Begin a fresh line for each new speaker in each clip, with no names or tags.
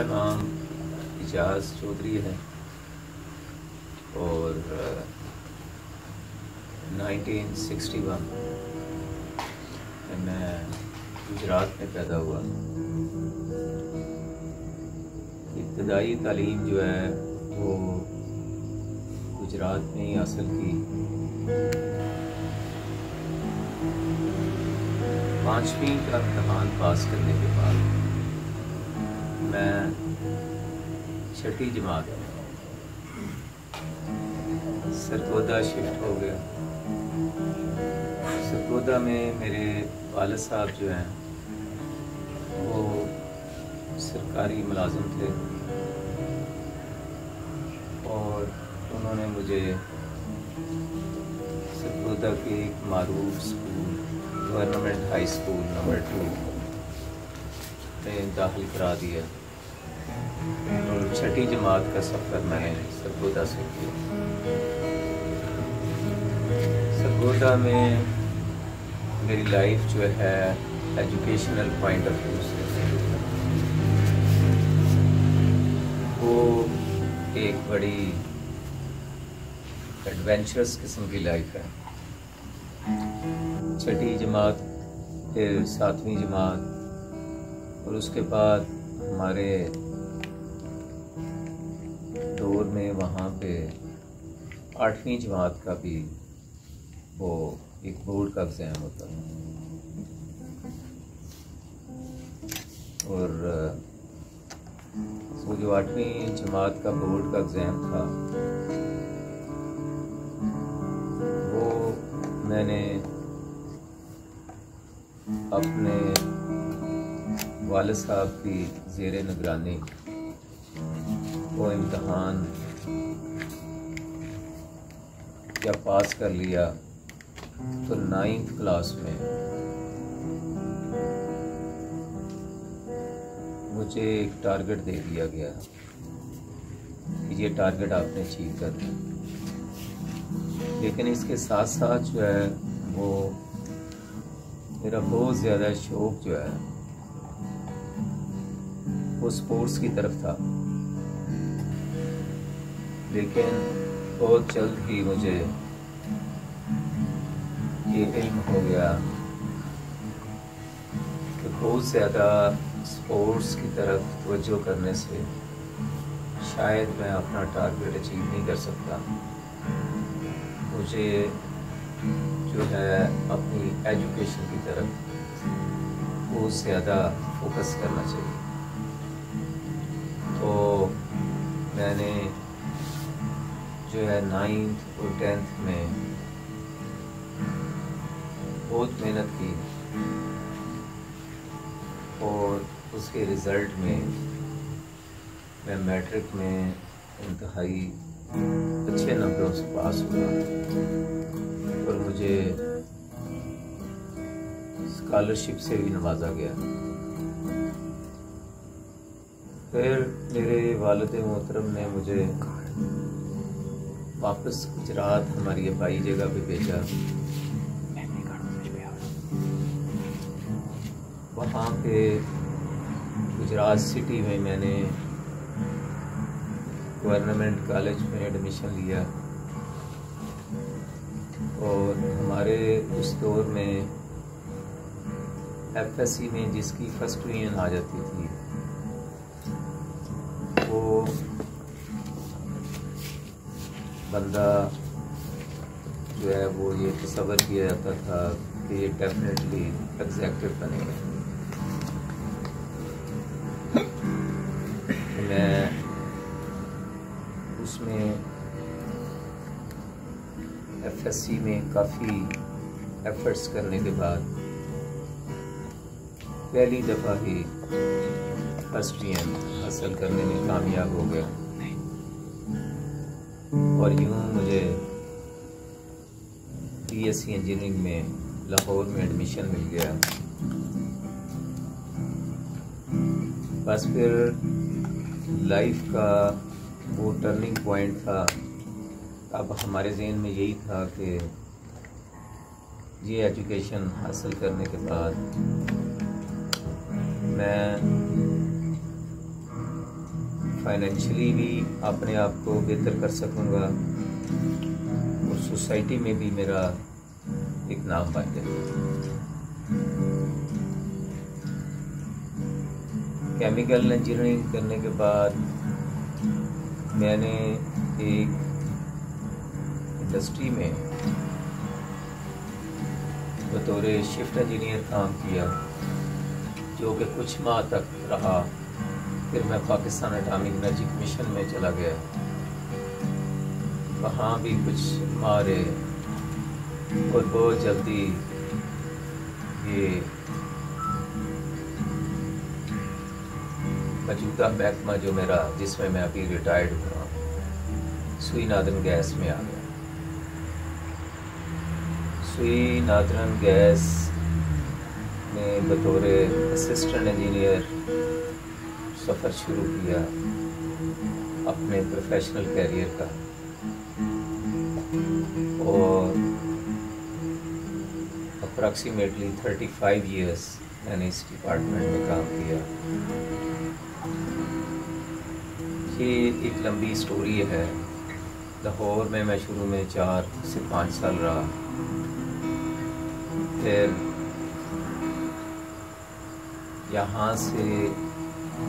نام اعجاز چودھری ہے اور 1961 میں گجرات میں پیدا ہوا۔ ابتدائی تعلیم جو ہے وہ گجرات میں ہی حاصل کی۔ 5ویں کا امتحان پاس کرنے کے بعد میں 6ٹھی جماعت سرگودا شفٹ ہو گیا۔ سرگودا میں میرے والد صاحب جو ہیں وہ سرکاری ملازم تھے اور انہوں نے مجھے سرگودا کے ایک معروف school government high school number 2 میں داخل کرا دیا اور 6ٹھی جماعت کا سفر میں نے سرگودا سے کیا۔ سرگودا میں میری لائف جو ہے ایجوکیشنل پوائنٹ آف ویو سے وہ ایک بڑی ایڈونچرس قسم کی لائف ہے۔ 6ٹھی جماعت پھر 7ویں جماعت اور اس کے بعد ہمارے دور میں وہاں پہ 8ویں جماعت کا بھی وہ ایک بورڈ کا ایگزام ہوتا ہے اور وہ جو 8ویں جماعت کا بورڈ کا ایگزام تھا وہ میں نے اپنے والد صاحب کی زیر نگرانی وہ امتحان کیا پاس کر لیا تو 9th کلاس میں مجھے ایک ٹارگٹ دے دیا گیا کہ یہ ٹارگٹ آپ نے اچیو کرنا ہے، لیکن اس کے ساتھ ساتھ جو ہے وہ میرا بہت زیادہ شوق جو ہے وہ سپورٹس کی طرف تھا، لیکن بہت جلد ہی مجھے یہ علم ہو گیا کہ بہت زیادہ سپورٹس کی طرف توجہ کرنے سے شاید میں اپنا ٹارگٹ اچیو نہیں کر سکتا۔ مجھے جو ہے اپنی ایجوکیشن کی طرف بہت زیادہ فوکس کرنا چاہیے۔ تو میں نے جو ہے 9th اور 10th میں بہت محنت کی اور اس کے رزلٹ میں میٹرک میں انتہائی اچھے نمبروں سے پاس ہوا اور مجھے اسکالرشپ سے بھی نوازا گیا۔ پھر میرے والد محترم نے مجھے واپس گجرات ہماری آبائی جگہ پہ بھیجا۔ وہاں پہ گجرات سٹی میں میں نے گورنمنٹ کالج میں ایڈمیشن لیا اور ہمارے اس دور میں FSC میں جس کی فرسٹ ڈویژن آ جاتی تھی وہ بندہ جو ہے وہ یہ تصور کیا جاتا تھا کہ یہ ڈیفینیٹلی ایگزیکٹو بنے گا۔ میں اس میں FSC میں کافی ایفرٹس کرنے کے بعد پہلی دفعہ ہی فرسٹ ڈویژن حاصل کرنے میں کامیاب ہو گیا اور یوں مجھے BSc انجینئرنگ میں لاہور میں ایڈمیشن مل گیا۔ بس پھر لائف کا وہ ٹرننگ پوائنٹ تھا۔ اب ہمارے ذہن میں یہی تھا کہ یہ ایجوکیشن حاصل کرنے کے بعد میں فائنینشلی بھی اپنے آپ کو بہتر کر سکوں گا اور سوسائٹی میں بھی میرا ایک نام بن جائے گا۔ کیمیکل انجینئرنگ کرنے کے بعد میں نے ایک انڈسٹری میں بطور شفٹ انجینئر کام کیا، جو کہ کچھ ماہ تک رہا۔ پھر میں پاکستان اٹامک انرجی کمیشن میں چلا گیا، وہاں بھی کچھ ماہ رہے اور بہت جلدی یہ موجودہ محکمہ جو میرا، جس میں ابھی ریٹائرڈ ہوا، سوئی نادرن گیس میں آ گیا۔ سوئی نادرن گیس میں بطور اسسٹنٹ انجینئر سفر شروع کیا اپنے پروفیشنل کیریئر کا، اور اپراکسیمیٹلی 35 ایئرس میں نے اس ڈپارٹمنٹ میں کام کیا۔ یہ ایک لمبی سٹوری ہے۔ لاہور میں شروع میں 4 سے 5 سال رہا، پھر یہاں سے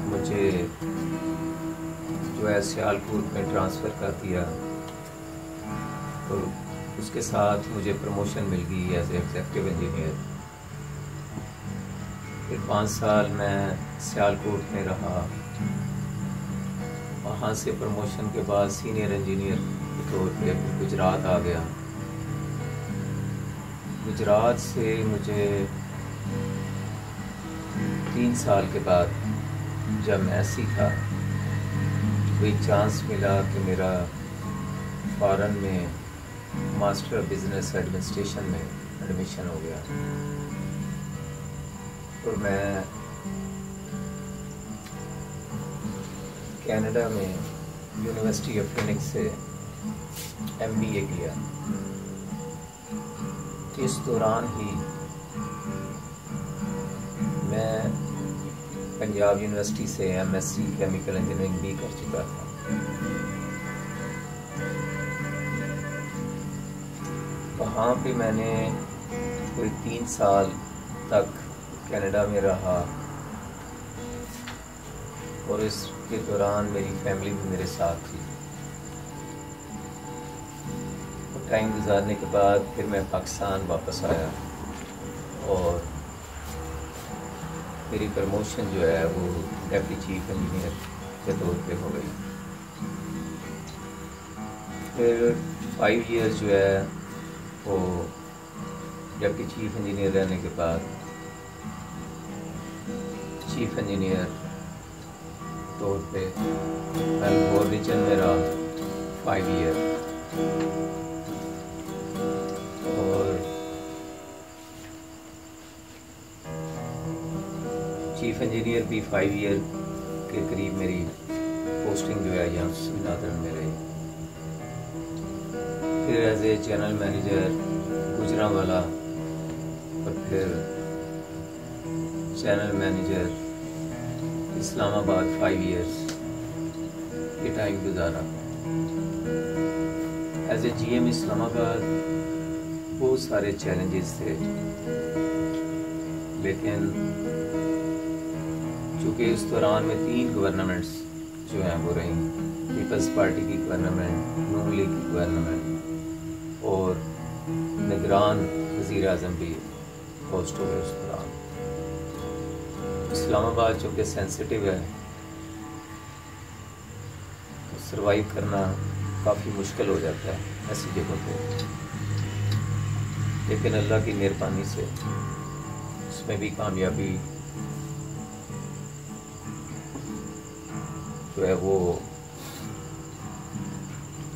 مجھے جو ہے سیالکوٹ میں ٹرانسفر کر دیا، اور اس کے ساتھ مجھے پروموشن مل گئی ایز اے ایگزیکٹو انجینئر۔ پھر 5 سال میں سیالکوٹ میں رہا، وہاں سے پروموشن کے بعد سینئر انجینئر کے طور پہ گجرات آ گیا۔ گجرات سے مجھے 3 سال کے بعد جب میں ایسی تھا، کوئی چانس ملا کہ میرا فارن میں ماسٹر بزنس ایڈمنسٹریشن میں ایڈمیشن ہو گیا، اور میں کینیڈا میں یونیورسٹی آف فینکس سے MBA کیا۔ اس دوران ہی میں پنجاب یونیورسٹی سے MSc کیمیکل انجینئرنگ بھی کر چکا تھا۔ وہاں پہ میں نے کوئی 3 سال تک کینیڈا میں رہا، اور اس کے دوران میری فیملی بھی میرے ساتھ تھی۔ ٹائم گزارنے کے بعد پھر میں پاکستان واپس آیا، اور میری پروموشن جو ہے وہ ڈپٹی چیف انجینئر کے طور پہ ہو گئی۔ پھر 5 ایئرز جو ہے وہ ڈپٹی چیف انجینئر رہنے کے بعد چیف انجینئر طور پہ میلبورن ریجن میں رہا 5 ایئر، اور چیف انجینئر بھی 5 ایئر کے قریب میری پوسٹنگ جو ہے یہاں سوئی نادرن میں رہی۔ پھر as a general manager Gujranwala, اور پھر جنرل مینیجر اسلام آباد 5 ایئرس یہ ٹائم گزارا۔ ایز اے GM اسلام آباد بہت سارے چیلنجز تھے، لیکن چونکہ اس دوران میں 3 گورنمنٹس جو ہیں وہ رہیں، پیپلز پارٹی کی گورنمنٹ، نون لیگ کی گورنمنٹ، اور نگران وزیر اعظم بھی پوسٹ ہوئے اس دوران۔ اسلام آباد چونکہ سینسٹیو ہے تو سروائیو کرنا کافی مشکل ہو جاتا ہے ایسی جگہوں پہ، لیکن اللہ کی مہربانی سے اس میں بھی کامیابی جو ہے وہ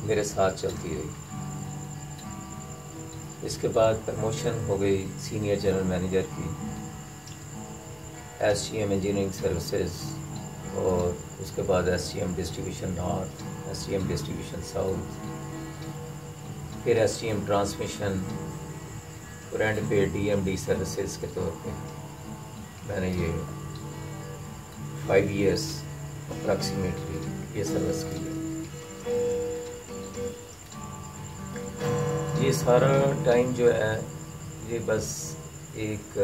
میرے ساتھ چلتی رہی۔ اس کے بعد پروموشن ہو گئی سینئر جنرل مینیجر کی SGM انجینئرنگ سروسز، اور اس کے بعد SGM distribution north, SGM distribution south, پھر SGM ٹرانسمیشن اور اینڈ پہ DMD سروسز کے طور پہ میں نے یہ 5 ایئرس اپراکسیمیٹلی یہ سروس کے لیے. یہ سارا ٹائم جو ہے یہ بس ایک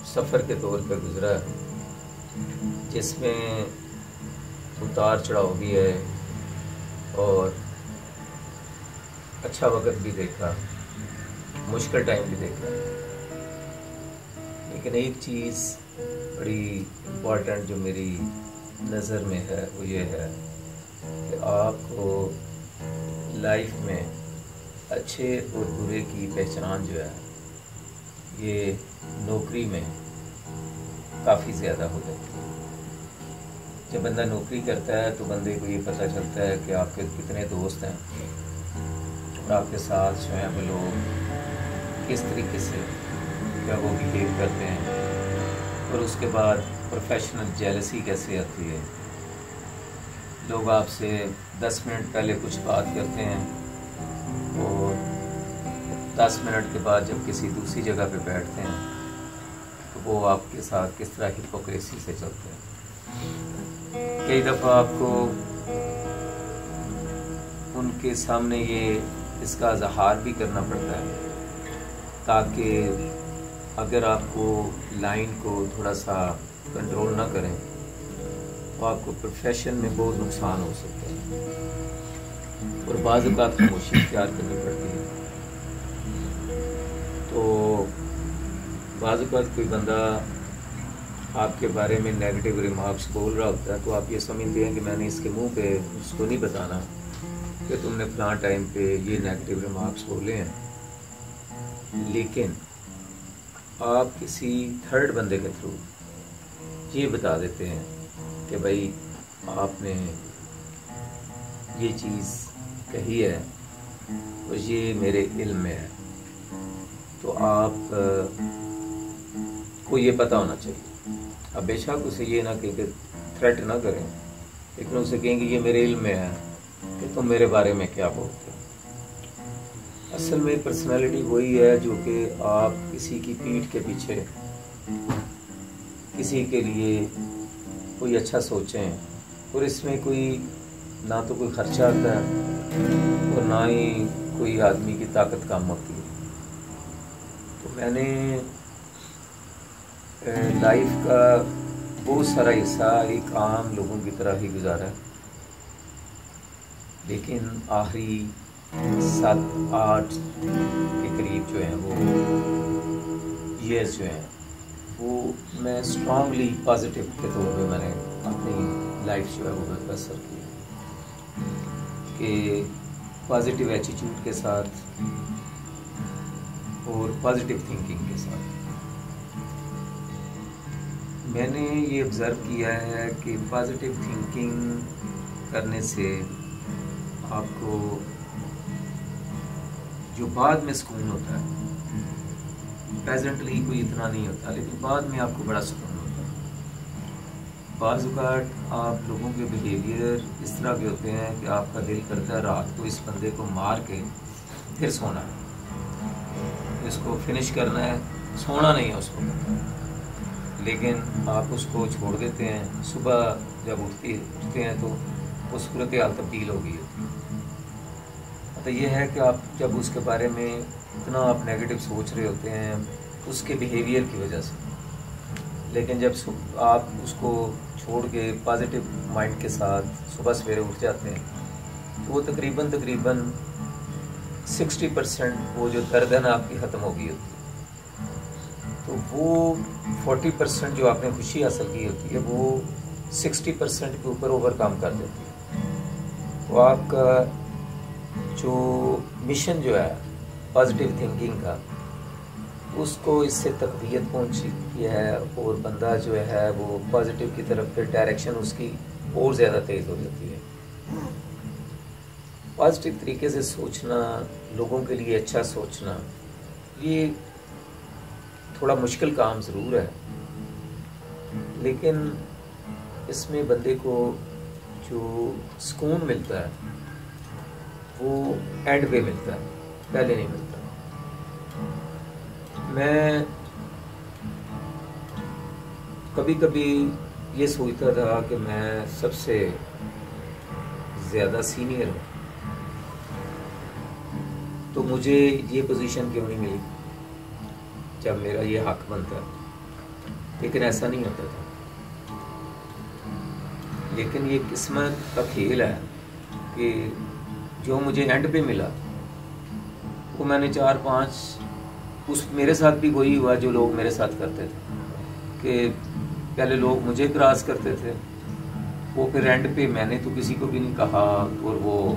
سفر کے طور پہ گزرا ہے، جس میں اتار چڑھاؤ بھی ہے اور اچھا وقت بھی دیکھا، مشکل ٹائم بھی دیکھا. لیکن ایک چیز بڑی امپورٹنٹ جو میری نظر میں ہے وہ یہ ہے کہ آپ کو لائف میں اچھے اور برے کی پہچان جو ہے یہ نوکری میں کافی زیادہ ہو جاتی ہے. جب بندہ نوکری کرتا ہے تو بندے کو یہ پتہ چلتا ہے کہ آپ کے کتنے دوست ہیں اور آپ کے ساتھ جو ہیں وہ لوگ کس طریقے سے کیا وہ بہیو کرتے ہیں، اور اس کے بعد پروفیشنل جیلسی کیسے آتی ہے. لوگ آپ سے 10 منٹ پہلے کچھ بات کرتے ہیں اور 10 منٹ کے بعد جب کسی دوسری جگہ پہ بیٹھتے ہیں تو وہ آپ کے ساتھ کس طرح ہپوکریسی سے چلتے ہیں. کئی دفعہ آپ کو ان کے سامنے اس کا اظہار بھی کرنا پڑتا ہے تاکہ اگر آپ کو لائن کو تھوڑا سا کنٹرول نہ کریں تو آپ کو پروفیشن میں بہت نقصان ہو سکتا ہے، اور بعض اوقات خاموشی اختیار کرنی پڑتی ہے. تو بعض اوقات کوئی بندہ آپ کے بارے میں نیگیٹو ریمارکس بول رہا ہوتا ہے تو آپ یہ سمجھتے ہیں کہ میں نے اس کے منہ پہ اس کو نہیں بتانا کہ تم نے فلاں ٹائم پہ یہ نیگیٹو ریمارکس بولے ہیں. لیکن آپ کسی تھرڈ بندے کے تھرو یہ بتا دیتے ہیں کہ بھائی آپ نے یہ چیز کہی ہے اور یہ میرے علم میں ہے. تو آپ کو یہ پتہ ہونا چاہیے. اب بے شک اسے یہ نہ کہ تھریٹ نہ کریں، لیکن اسے کہیں کہ یہ میرے علم میں ہے کہ تم میرے بارے میں کیا بولتے ہو. اصل میں پرسنالٹی وہی ہے جو کہ آپ کسی کی پیٹھ کے پیچھے کسی کے لیے کوئی اچھا سوچیں، اور اس میں کوئی نہ تو کوئی خرچہ آتا ہے اور نہ ہی کوئی آدمی کی طاقت کم ہوتی ہے. تو میں نے لائف کا بہت سارا حصہ ایک عام لوگوں کی طرح ہی گزارا ہے، لیکن آخری 7-8 کے قریب جو ہیں وہ ایئرز جو ہیں وہ میں اسٹرانگلی پازیٹیو کے طور پہ میں نے اپنی لائف جو ہے وہ بسر کی کہ پازیٹیو ایٹیٹیوڈ کے ساتھ اور پازیٹیو تھنکنگ کے ساتھ. میں نے یہ آبزرو کیا ہے کہ پازیٹیو تھنکنگ کرنے سے آپ کو جو بعد میں سکون ہوتا ہے، پریزنٹلی کوئی اتنا نہیں ہوتا لیکن بعد میں آپ کو بڑا سکون ہوتا ہے. بعض اوقات آپ لوگوں کے بیہیویئر اس طرح کے ہوتے ہیں کہ آپ کا دل کرتا ہے رات کو اس بندے کو مار کے پھر سونا ہے، اس کو فنش کرنا ہے، سونا نہیں ہے اس کو، لیکن آپ اس کو چھوڑ دیتے ہیں. صبح جب اٹھتے ہیں تو وہ صورتحال تبدیل ہو گئی ہوتی ہے. تو یہ ہے کہ آپ جب اس کے بارے میں اتنا آپ نیگیٹو سوچ رہے ہوتے ہیں اس کے بیہیویئر کی وجہ سے، لیکن جب آپ اس کو چھوڑ کے پازیٹیو مائنڈ کے ساتھ صبح سویرے اٹھ جاتے ہیں تو وہ تقریباً 60% وہ جو درد ہے نا آپ کی ختم ہو گئی ہوتی ہے. تو وہ 40% جو آپ نے خوشی حاصل کی ہوتی ہے وہ 60% کے اوپر اوور کم کر دیتی ہے. تو آپ کا جو مشن جو ہے پازیٹیو تھنکنگ کا، اس کو اس سے تقویت پہنچی ہے اور بندہ جو ہے وہ پازیٹیو کی طرف پھر ڈائریکشن اس کی اور زیادہ تیز ہو جاتی ہے. پازیٹیو طریقے سے سوچنا، لوگوں کے لیے اچھا سوچنا، یہ تھوڑا مشکل کام ضرور ہے، لیکن اس میں بندے کو جو سکون ملتا ہے وہ اینڈ پہ ملتا ہے، پہلے نہیں ملتا. میں کبھی کبھی یہ سوچتا تھا کہ میں سب سے زیادہ سینئر ہوں تو مجھے یہ پوزیشن کیوں نہیں ملی جب میرا یہ حق بنتا ہے؟ لیکن ایسا نہیں ہوتا تھا. لیکن یہ قسمت کا کھیل ہے کہ جو مجھے اینڈ پہ ملا وہ میں نے 4-5 میرے ساتھ بھی وہی ہوا جو لوگ میرے ساتھ کرتے تھے کہ پہلے لوگ مجھے کراس کرتے تھے، وہ پھر اینڈ پہ میں نے تو کسی کو بھی نہیں کہا اور وہ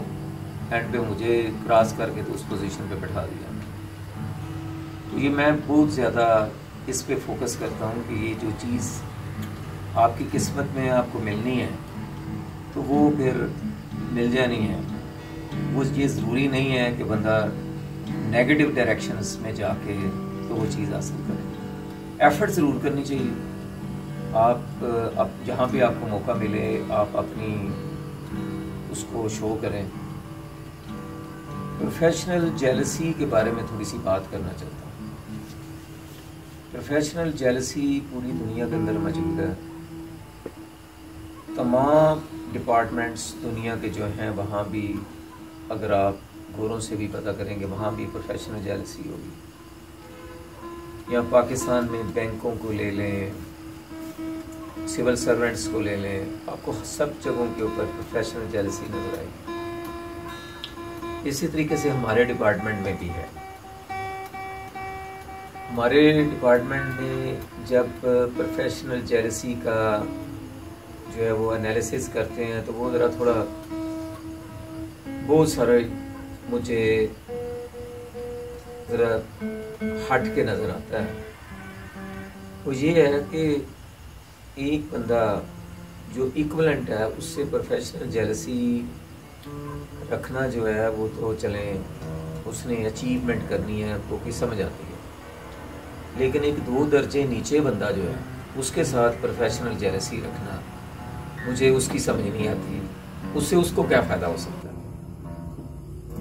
اینڈ پہ مجھے کراس کر کے تو اس پوزیشن پہ بٹھا دیا. تو یہ میں بہت زیادہ اس پہ فوکس کرتا ہوں کہ یہ جو چیز آپ کی قسمت میں آپ کو ملنی ہے تو وہ پھر مل جانی ہے. وہ یہ ضروری نہیں ہے کہ بندہ نیگیٹو ڈائریکشنز میں جا کے تو وہ چیز حاصل کرے. ایفرٹ ضرور کرنی چاہیے. آپ جہاں بھی آپ کو موقع ملے آپ اپنی اس کو شو کریں. پروفیشنل جیلسی کے بارے میں تھوڑی سی بات کرنا چاہتا ہوں. پروفیشنل جیلسی پوری دنیا کے اندر موجود ہے. تمام ڈپارٹمنٹس دنیا کے جو ہیں وہاں بھی اگر آپ غوروں سے بھی پتہ کریں گے وہاں بھی پروفیشنل جیلسی ہوگی. یا پاکستان میں بینکوں کو لے لیں، سول سرونٹس کو لے لیں، آپ کو سب جگہوں کے اوپر پروفیشنل جیلسی نظر آئے گی. اسی طریقے سے ہمارے ڈپارٹمنٹ میں بھی ہے. ہمارے ڈپارٹمنٹ میں جب پروفیشنل جیلسی کا جو ہے وہ انالیسس کرتے ہیں تو وہ ذرا تھوڑا بہت سارے مجھے ذرا ہٹ کے نظر آتا ہے. وہ یہ ہے کہ ایک بندہ جو ایکولنٹ ہے اس سے پروفیشنل جیلسی رکھنا جو ہے وہ تو چلیں اس نے اچیومنٹ کرنی ہے تو کہ سمجھ آتی ہے. لیکن ایک 2 درجے نیچے بندہ جو ہے اس کے ساتھ پروفیشنل جیلسی رکھنا مجھے اس کی سمجھ نہیں آتی. اس سے اس کو کیا فائدہ ہو سکتا ہے؟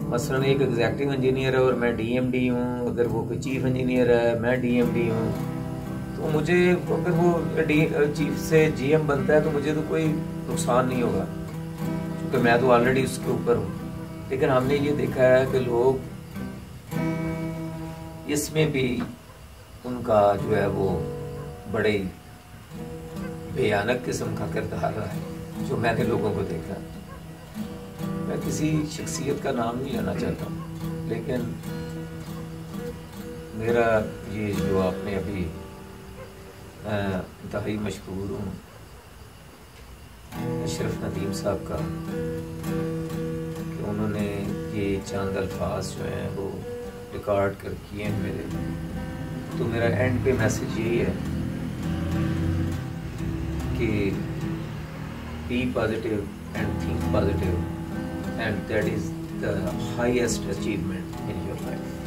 مثلاً ایک ایگزیکٹو انجینئر ہے اور میں ڈی ایم ڈی ہوں، اگر وہ کوئی چیف انجینئر ہے میں ڈی ایم ڈی ہوں تو مجھے اگر وہ چیف سے جی ایم بنتا ہے تو مجھے تو کوئی نقصان نہیں ہوگا کیونکہ میں تو آلریڈی اس کے اوپر ہوں. لیکن ہم نے یہ دیکھا ہے کہ لوگ اس میں بھی ان کا جو ہے وہ بڑے بھیانک قسم کا کردار ہے جو میں نے لوگوں کو دیکھا. میں کسی شخصیت کا نام نہیں لینا چاہتا لیکن میرا یہ جو آپ نے ابھی انتہائی مشہور ہوں اشرف ندیم صاحب کا کہ انہوں نے یہ چند الفاظ جو ہیں وہ ریکارڈ کر کیے ہیں میرے، تو میرا اینڈ پہ میسج یہی ہے کہ be positive and think positive and that is the highest achievement in your life.